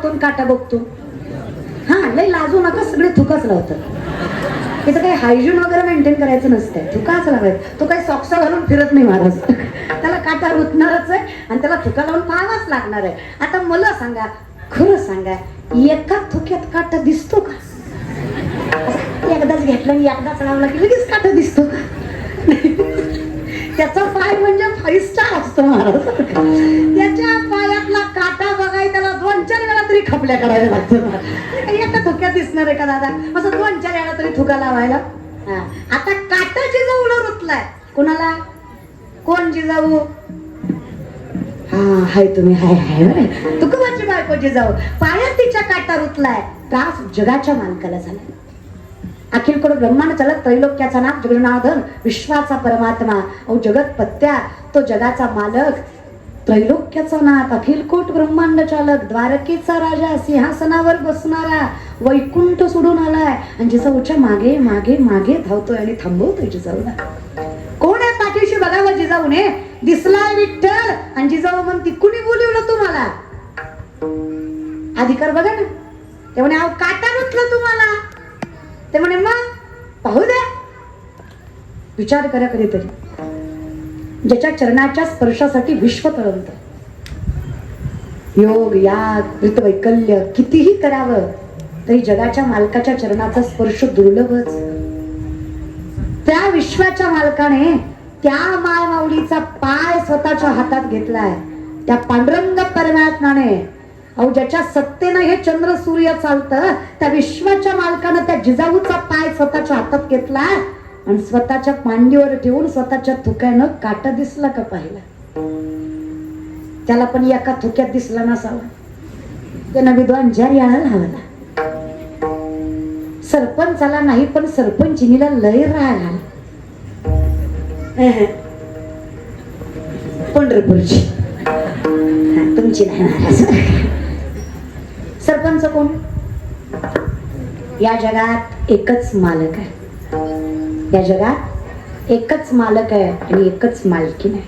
कोण काटा बघतो? हा, लय लाजू नका, सगळे थुकाच लावतात. तिथं काही हायजीन वगैरे मेंटेन करायचं नसतंय, थुकाच लावायचं. तो काही सॉक्स घालून फिरत नाही महाराज. त्याला काटा रुतणारच आहे आणि त्याला थुका लावून पाहावाच लागणार आहे. आता मला सांगा, खरं सांगा, एका थुक्यात काटा दिसतो का? एकदाच घेतला आणि एकदाच लावला की लगेच काटा दिसतो. त्याचा पाय म्हणजे 5 स्टार असतो महाराज. त्याच्या पायातला काटा बघाय त्याला 2-4 वेळा तरी खपल्या करायला लागतं. एका थुक्यात दिसणार आहे का दादा? असं 2-4 वेळा तरी थुका लावायला. आता काटा जिजाऊला रुतलाय. कोणाला? कोण जिजाऊ? हा, हाय तुम्ही, हाय हाय. तुकोबाची बायको जिजाऊ. पायात तिच्या काटा रुतलाय. त्रास जगाच्या मालकाला झाला. अखिलकडे ब्रह्मांड चालक, त्रैलोक्याचा नाथ जगन्नाथन, विश्वाचा परमात्मा, अहो जगत पत्त्या, तो जगाचा मालक, त्रैलोक्याचा नाथ, अखिलकोट ब्रह्मांड चालक, द्वारकेचा राजा, सिंहासनावर बसणारा, वैकुंठ सोडून आलाय आणि जिजाऊच्या मागे मागे मागे धावतोय आणि थांबवतोय जिजाऊला. कोण आहे पाठीशी बघावं जिजाऊने? दिसलाय विठ्ठल. आणि जिजाऊ म्हणती, कुणी बोलवलं तुम्हाला? अधिकार बघा ना. ते म्हणे, अहो काटा रुतला तुम्हाला. ते म्हणे, मग पाहू द्या. विचार करा कधीतरी, ज्याच्या चरणाच्या स्पर्शासाठी विश्व तळमतं. योग, याग, ऋतवैकल्य कितीही करावं तरी जगाच्या मालकाच्या चरणाचा स्पर्श दुर्लभच. त्या विश्वाच्या मालकाने त्या माय माऊलीचा पाय स्वतःच्या हातात घेतलाय. त्या पांडुरंग परमात्म्याने, अहो ज्याच्या सत्तेनं हे चंद्र सूर्य चालतं, त्या विश्वाच्या मालकानं त्या जिजाऊचा पाय स्वतःच्या हातात घेतला आणि स्वतःच्या मांडीवर ठेवून स्वतःच्या थुक्यानं काटा दिसला का पाहिला. त्याला पण एका थुक्यात दिसला नसावा. त्यानं विद्वान जर्याला लावला. सरपंचाला नाही पण सरपंचिनीला लय राग आला. पंढरपूरची तुमची नाही महाराज. सरपंच कोण? या जगात एकच मालक आहे. या जगात एकच मालक आहे आणि एकच मालकीण आहे.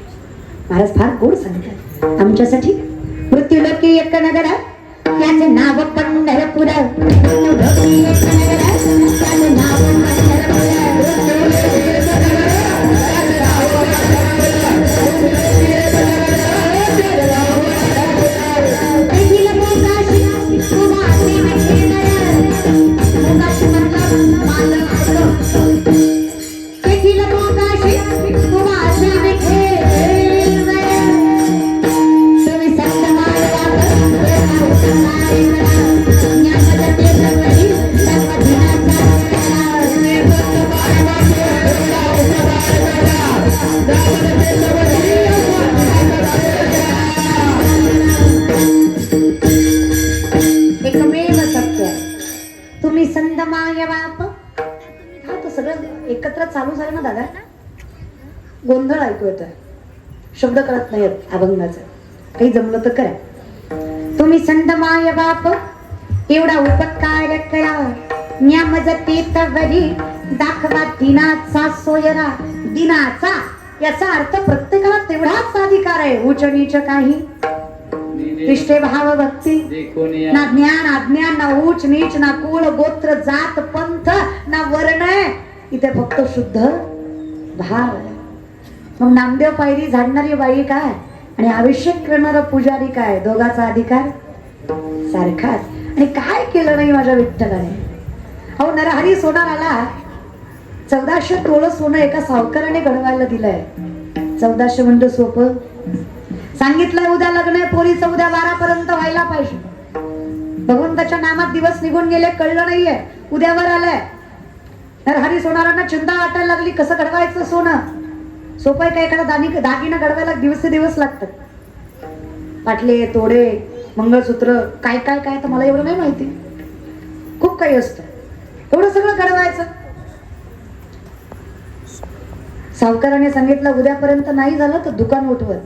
महाराज फार गोड सांगतात आमच्यासाठी. मृत्यूलोकी एक नगर, त्याचे नाव पंढरपूर. मृत्यूलोकी एक नगर, त्याचे नाव पंढरपूर. एकत्र चालू झालं ना दादा, गोंधळ ऐकू येतोय. शब्द कळत नाहीत अभंगाचं. काही जमलं तर करा. तुम्ही संत माय बाप एवढा उपकार करा. न्यामजतीत वरी दाखवा दिनाचा सोयरा. दिनाचा याचा अर्थ प्रत्येकाला तेवढाच अधिकार आहे. उच्च नीच काही, इष्टे भाव भक्ती, ना ज्ञान अज्ञान, ना उच्च नीच, ना कुळ गोत्र जात पंथ, ना वर्ण. इथे फक्त शुद्ध भाव. मग नामदेव पायरी झाडणारी बाई काय आणि अभिषेक करणारा पुजारी काय, दोघाचा अधिकार सारखाच. आणि काय केलं नाही माझ्या विठ्ठलाने. अहो नरहरी सोनाराला 1400 तोळ सोनं एका सावकाराने घडवायला दिलंय. 1400 म्हणजे सोपं. सांगितलंय उद्या लग्न आहे पोरीचं, उद्या 12 पर्यंत व्हायला पाहिजे. भगवंताच्या नामात दिवस निघून गेले, कळलं नाहीये, उद्यावर आलंय. नरहरी सोनारांना चिंता वाटायला लागली, कसं घडवायचं सोनं. सोपं आहे का? एखादा दागिना घडवायला दिवस लागतात. पाटले, तोडे, मंगळसूत्र, काय काय काय तर मला एवढं नाही माहिती. खूप काही असतं. एवढं सगळं घडवायचं. सावकाराने सांगितलं उद्यापर्यंत नाही झालं तर दुकान उठवत.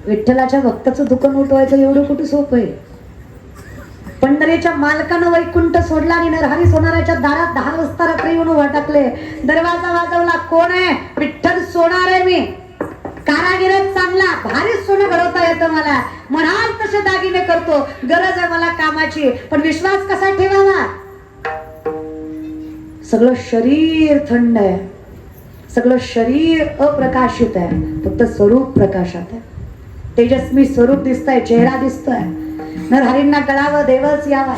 विठ्ठलाच्या भक्ताचं दुकान उठवायचं एवढं कुठं सोपं आहे. पंढरीच्या मालकानं वैकुंठ सोडला आणि नरहरी सोनाराच्या दारात 10 वाजता रात्री येऊन उभा टाकले. दरवाजा वाजवला. कोण आहे? विठ्ठल सोनार आहे मी. कारा कारागिरच चांगला भारी सोनं घडवता येतं मला, म्हणाल तसे दागिने करतो, गरज आहे मला कामाची, पण विश्वास कसा ठेवावा? सगळं शरीर थंड आहे, सगळं शरीर अप्रकाशित आहे, फक्त स्वरूप प्रकाशात आहे. तेजस्वी स्वरूप दिसतंय, चेहरा दिसतोय. नरहरींना कळावं देवच यावा.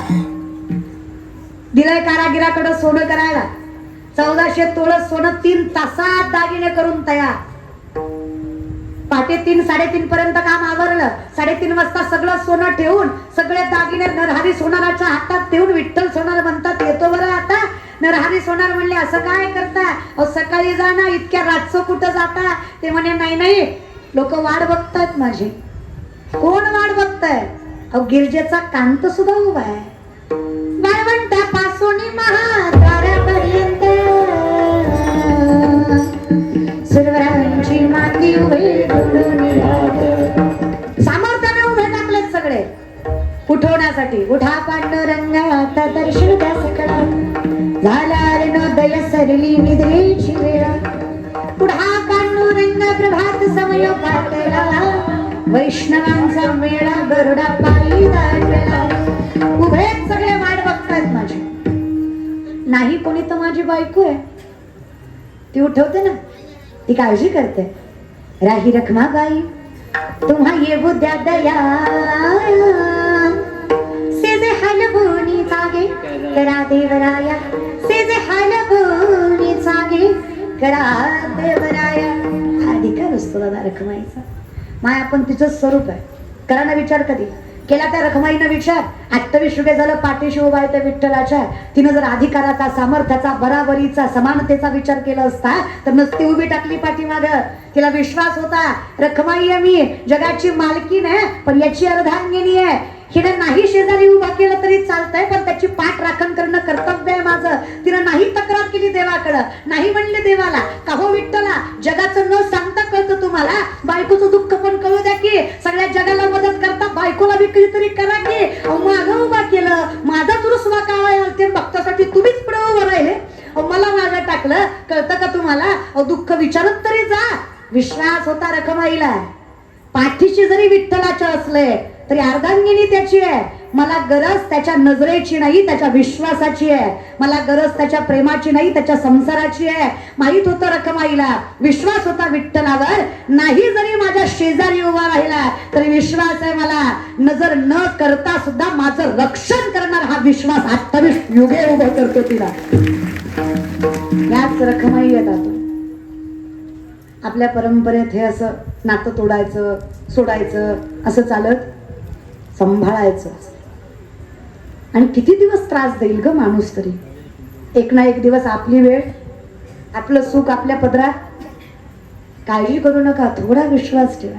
दिलंय कारागिराकडे सोनं करायला, 1400 तोळं सोनं 3 तासात दागिने करून तयार. पहाटे 3-3:30 पर्यंत काम आवरलं. 3:30 वाजता सगळं सोनं ठेवून सगळे दागिने नरहरी सोनाराच्या हातात ठेवून विठ्ठल सोनार म्हणतात, येतो बरं आता. नरहरी सोनार म्हणले, असं काय करता? अहो सकाळी जा ना, इतक्या रातचं कुठं जाता? ते म्हणे, नाही लोक वाट बघतायत माझी. कोण वाट बघताय? अहो गिरजेचा कांत सुद्धा उभा आहे. वाळवंटापासून महाद्वारापर्यंत सुरवरांची माती उभे सामर्थ्याने उभे टाकलेत सगळे उठवण्यासाठी. उठा पांडुरंगाचा दर्शन द्या सकळा, झाला रे नोदय सरली निद्रेची वेळ. उठा पांडुरंग प्रभात समय पातला, वैष्णवांचा मेळा गरुडा पायी दाटला. उभे सगळे वाट बघतायत माझी. नाही कोणी तर माझी बायको आहे, ती उठवते ना, ती काळजी करते. राही रखमाबाई तुम्हा येऊ द्या दया, सेजे हलवूनी जागे करा देवराया, सेजे हलवूनी जागे करा देवराया. हा अधिकार असतो दादा रखमाईचा. माय आपण तिचं स्वरूप आहे. करा ना विचार कधी केला त्या रखमाईनं विचार. 28 युगे झालं पाठीशी उभा आहे त्या विठ्ठलाच्या. तिनं जर अधिकाराचा, सामर्थ्याचा, बराबरीचा, समानतेचा विचार केला असता तर नसती उभी टाकली पाठीमाग. तिला विश्वास होता, रखमाई आहे मी, जगाची मालकीण आहे, पण याची अर्धांगिनी आहे. हिने नाही शेजारी उभा केलं तरी चालतंय, पण त्याची पाठ राखण करणं कर्तव्य आहे माझं. तिनं नाही तक्रार केली देवाकडं, नाही म्हणले देवाला, का हो विठ्ठला जगाचं न सांगता कळतं तुम्हाला, बायकोचं दुःख पण कळू द्या की, सगळ्या जगाला मदत करता बायकोला विक्री तरी करा की. मागं उभा केलं, माझा तुरुसवा काळा भक्तासाठी तुम्हीच पुढे उभं राहिले, मला मागं टाकलं, कळतं का तुम्हाला? दुःख विचारत तरी जा. विश्वास होता रखमाईला. पाठीशी जरी विठ्ठलाच्या असले तरी अर्धांगिनी त्याची आहे. मला गरज त्याच्या नजरेची नाही, त्याच्या विश्वासाची आहे. मला गरज त्याच्या प्रेमाची नाही, त्याच्या संसाराची आहे. माहित होतं रखमाईला, विश्वास होता विठ्ठलावर. नाही जरी माझ्या शेजारी उभा राहिला तरी विश्वास आहे मला, नजर न करता सुद्धा माझं रक्षण करणार हा विश्वास 28 युगे उभं करतो तिला. याच रखमाई येतात. आपल्या परंपरेत हे असं नातं तोडायचं, सोडायचं असं चालत, सांभाळायचं. आणि किती दिवस त्रास देईल ग माणूस तरी. एक ना एक दिवस आपली वेळ, आपलं सुख आपल्या पदरात. काळजी करू नका, थोडा विश्वास ठेवा.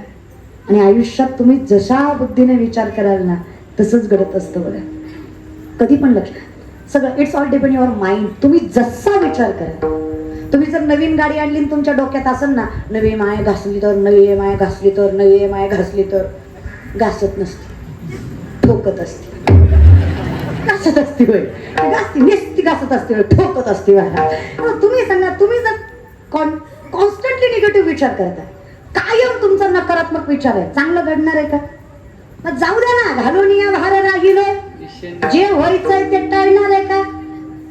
आणि आयुष्यात तुम्ही जशा बुद्धीने विचार कराल ना तसंच घडत असतं बघा. कधी पण लक्ष, सगळं it's all depend your mind. तुम्ही जसा विचार करा. तुम्ही जर नवीन गाडी आणली तुमच्या डोक्यात असेल ना, नवी माय घासली तर, नवी माय घासली तर, नवी माय घासली तर, घासत नसते, ठोकत असते. घासत असते होय, घासती नेसती घासत असते होय, ठोकत असते मला. तुम्ही सांगा, तुम्ही जर कॉन्स्टंटली निगेटिव्ह विचार करता, कायम तुमचा नकारात्मक विचार आहे, चांगलं घडणार आहे का? मग जाऊ द्या ना, घालून या भार राहिलो, जे व्हायचंय ते टळणार आहे का?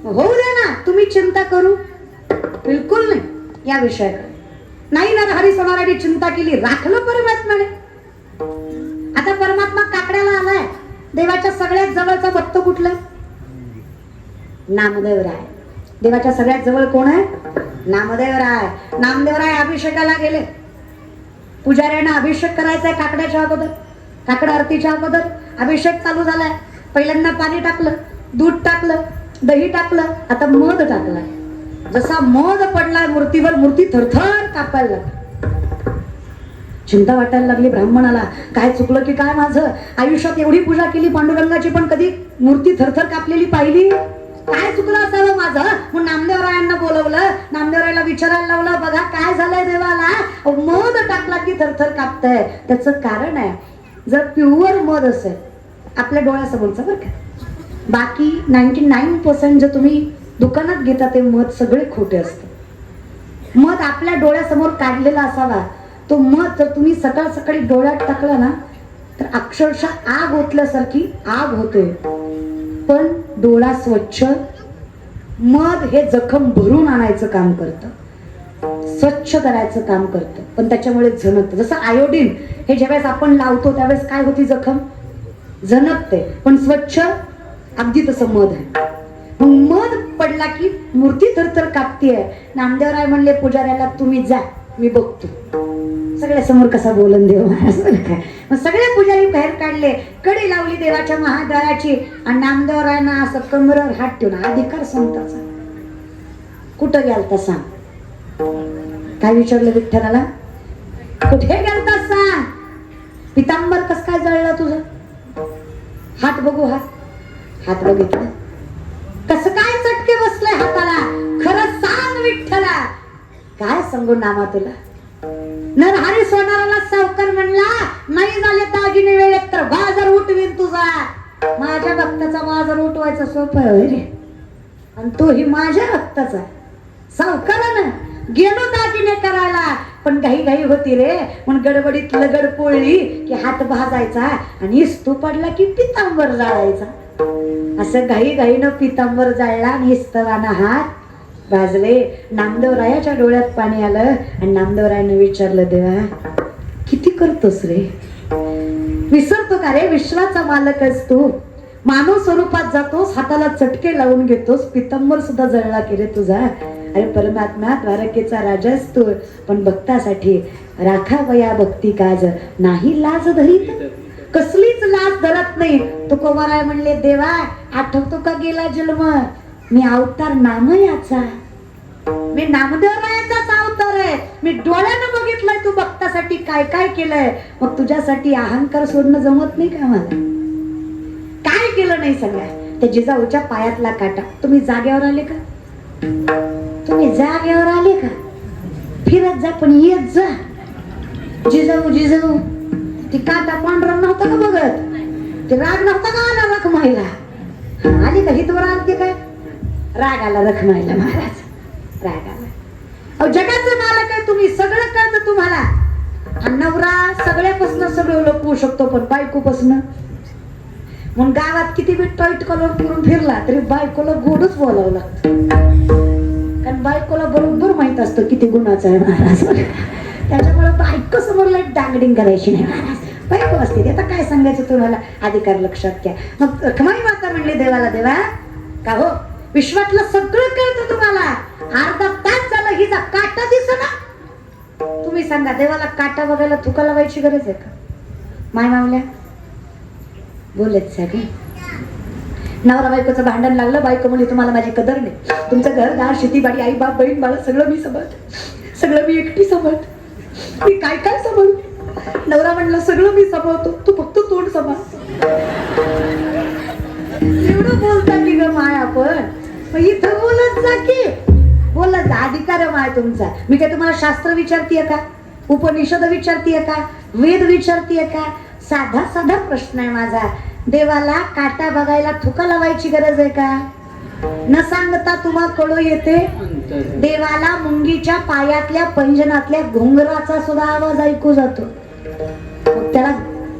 होऊ द्या ना, तुम्ही चिंता करू बिलकुल नाही या विषयाकडे. नाही ना हरी सोनाराने चिंता केली, राखलं परमात्म्याने. आता परमात्मा काकड्याला आलाय. देवाच्या सगळ्यात जवळचा भक्त कुठला? नामदेवराय. देवाच्या सगळ्यात जवळ कोण आहे? नामदेवराय. नामदेवराय अभिषेकाला गेले. पुजाऱ्यानं अभिषेक करायचा आहे काकड्याच्या अगोदर, काकड आरतीच्या अगोदर. अभिषेक चालू झालाय. पहिल्यांदा पाणी टाकलं, दूध टाकलं, दही टाकलं, आता मध टाकलाय. जसा मध पडलाय मूर्तीवर, मूर्ती थरथर कापायला लागली. चिंता वाटायला लागली ब्राह्मणाला, काय चुकलं की काय माझं? आयुष्यात एवढी पूजा केली पांडुरंगाची, पण कधी मूर्ती थरथर कापलेली पाहिली? काय चुकलं असावं माझं? मग नामदेवरायांना बोलवलं, नामदेवरायला विचारायला लावलं, बघा काय झालंय देवाला, मध टाकला की थरथर कापतंय. त्याचं कारण आहे, जर प्युअर मध असेल आपल्या डोळ्यासमोरचं बरं का, बाकी 99% जर तुम्ही दुकानात घेता ते मध सगळे खोटे असते. मध आपल्या डोळ्यासमोर काढलेला असावा, तो मध जर तुम्ही सकाळ सकाळी डोळ्यात टाकला ना तर अक्षरशः आग ओतल्यासारखी आग होते, पण डोळा स्वच्छ. मध हे जखम भरून आणायचं काम करतं, स्वच्छ करायचं काम करतं, पण त्याच्यामुळे झणकतं. जसं आयोडीन हे ज्यावेळेस आपण लावतो त्यावेळेस काय होती, जखम झणकते, पण स्वच्छ. अगदी तसं मध आहे. मग मध पडला की मूर्ती थरथर कापतीये. नामदेवराय म्हणले पुजाऱ्याला, तुम्ही जा, मी बघतो. सगळ्या समोर कसा बोलन देव महाराज काय. मग सगळे पुजारी बाहेर काढले, कडी लावली देवाच्या महाद्वाराची, आणि नामदेवरायांना असं कमरेवर हात ठेवून, अधिकार संताचा, कुठं गेलता सांग. काय विचारलं विठ्ठलाला, कुठे गेलता सांग. पितांबर कस काय जळलं तुझं, हात बघू. हात बघितलं, कसं काय चटके बसले हाताला, खरं सांग विठ्ठला. काय सांगू नामा तुला. नरहरी सोनाराला सावकार म्हणला, नाही झाले दागिने वेळेत तर बाजार उठवीन तुझा. माझ्या भक्ताचा बाजार उठवायचा सोपं आहे रे, आणि तो ही माझ्या भक्ताचा. सावकारानं गेलो दागिने करायला, पण घाई घाई होती रे, म्हणून गडबडीत लगड पोळली की हात भाजायचा, आणि इस्तू पडला की पितांबर जाळायचा. असं घाई घाईनं पितांबर जाळला आणि इस्तवाना हात भाजले. नामदेवरायाच्या डोळ्यात पाणी आलं, आणि नामदेवरायानं विचारलं, देवा किती करतोस रे, विसरतो का रे, विश्वाचा मालक आहेस तू. मानव स्वरूपात जातोस, हाताला चटके लावून घेतोस, पितांबर सुद्धा जळला की रे तुझा. अरे परमात्मा, द्वारकेचा राजास तू, पण भक्तासाठी राखावया भक्ती काज, नाही लाज धरीत, कसलीच लाज धरत नाही. तुकोबाराय म्हणले, देवा आठवतो का गेला जन्म, मी अवतार नामयाचा, मी नामदेवरायाचाच अवतार आहे. मी डोळ्यानं बघितलंय तू भक्तासाठी काय काय केलंय. मग तुझ्यासाठी अहंकार सोडणं जमत नाही का मला. काय केलं नाही सगळ्या. त्या जिजाऊच्या पायातला काटा. तुम्ही जागेवर आले का, तुम्ही जागेवर आले का, फिरत जा पण येत जा. जिजाऊ जिजाऊ, ती काटा पांढरा नव्हता का बघत, ते राग नव्हता का आला रखमायला, आली का हितवर आलते काय, राग आला रखमायला महाराज, राग आला. अहो जगाचं मालक आहे तुम्ही, सगळं कळतं तुम्हाला. नवरा सगळ्यापासून सगळं लपवू शकतो, पण बायकोपासून. म्हणून गावात किती बी टाईट कलर करून फिरला तरी बायकोला गोडच बोलावं लागतं, कारण बायकोला बरोबर माहित असतं किती गुणाचं आहे महाराज. त्याच्यामुळे बायको समोर लाईट डांगडिंग करायची नाही महाराज, बायको असते. आता काय सांगायचं तुम्हाला, अधिकार लक्षात घ्या. मग रखमाई माता म्हणले देवाला, देवा का हो, विश्वातलं सगळं कळतं तुम्हाला, अर्धा तास झाला हिचा काटा दिसेना. तुम्ही सांगा, देवाला काटा बघायला थुका लावायची गरज आहे का. माय मावल्या बोलत सगळे. नवरा बायकोचं भांडण लागलं, बायको म्हणली तुम्हाला माझी कदर नाही, तुमचं घरदार शेतीबाडी आई बाप बहीण बाळ सगळं मी सांभाळते, सगळं मी एकटी सांभाळते, मी काय काय सांभाळू. नवरा म्हणला सगळं मी सांभाळतो, तू फक्त तोंड सांभाळ. एवढं बोलता की ग माय आपण, इथं बोलत जा की, बोलत जा. अधिकार माय तुमचा. मी काय तुम्हाला शास्त्र विचारतीये का, उपनिषद विचारतीये का, वेद विचारतीये का. साधा साधा प्रश्न आहे माझा. देवाला काटा बघायला थुका लावायची गरज आहे का. न सांगता तुम्हा कळू येते. देवाला मुंगीच्या पायातल्या पंजनातल्या घुंगराचा सुद्धा आवाज ऐकू जातो, त्याला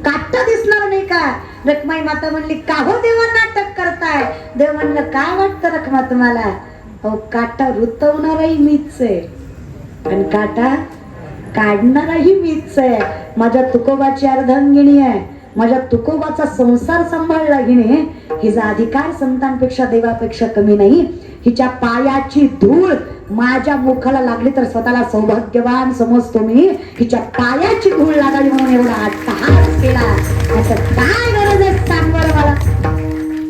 काटा दिसणार नाही का. रखमाई माता म्हणली, का हो देवा नाटक करताय. देव म्हणलं, काय वाटतं रखमा तुम्हाला, अहो काटा रुतवणाराही मीच आहे आणि काटा काढणाराही मीच आहे. माझ्या तुकोबाची अर्धांगिणी आहे, माझ्या तुकोबाचा संसार सांभाळला हिने. हिचा अधिकार संतांपेक्षा देवापेक्षा कमी नाही. हिच्या पायाची धूळ माझ्या मुखाला लागली तर स्वतःला सौभाग्यवान समजतो मी. हिच्या पायाची धूळ लागावी म्हणून एवढा अट्टहास केला. असं काय गरज आहे सांग बरं मला.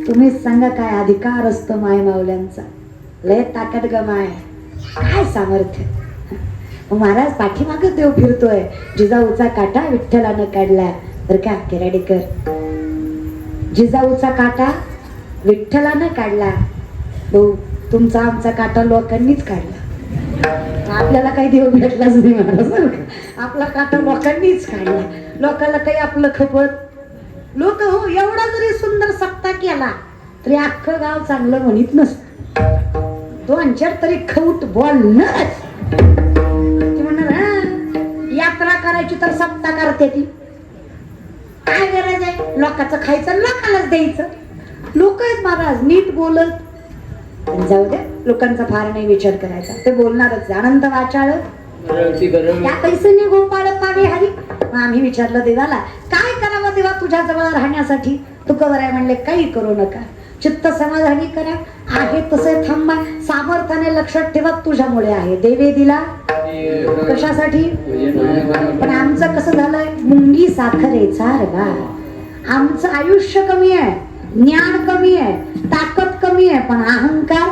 तुम्हीच सांगा काय अधिकार असतो माय मावल्यांचा. लय ताकद गमाय, काय सामर्थ्य. महाराज पाठीमागं देव फिरतोय. जिजाऊचा काटा विठ्ठलानं काढला बरं का केराडेकर. जिजाऊचा काटा विठ्ठलानं काढला. भाऊ तुमचा आमचा काटा लोकांनीच काढला. आपल्याला काही देव भेटलाच नाही महाराज. आपला काटा लोकांनीच काढला. लोकांना काही आपलं खपत. लोक हो एवढा जरी सुंदर सप्ता केला तरी अख्खं गाव चांगलं म्हणत नसत. 2-4 तरी खौट बोलणार. म्हणणार या यात्रा करायची तर सप्ताह करते ती. काय गरज आहे लोकांचं खायचं लोकांनाच द्यायचं. लोक आहेत महाराज नीट बोलत. पण जाऊ दे लोकांचा फार नाही विचार करायचा. ते बोलणारच अनंत वाचाळ त्या पैसे गोपाळ पावे हरी. आम्ही विचारलं देवाला काय करावं देवा तुझ्या जवळ राहण्यासाठी. तू कवर आहे म्हणले काही करू नका. चित्त समाधानी करा. आहे तसे थांबा. सामर्थ्याने लक्षात ठेवा तुझ्यामुळे आहे. देवे दिला कशासाठी. पण आमचं कसं झालंय मुंगी साखरेचा रवा. आमचं आयुष्य कमी आहे, ज्ञान कमी आहे, ताकद कमी आहे, पण अहंकार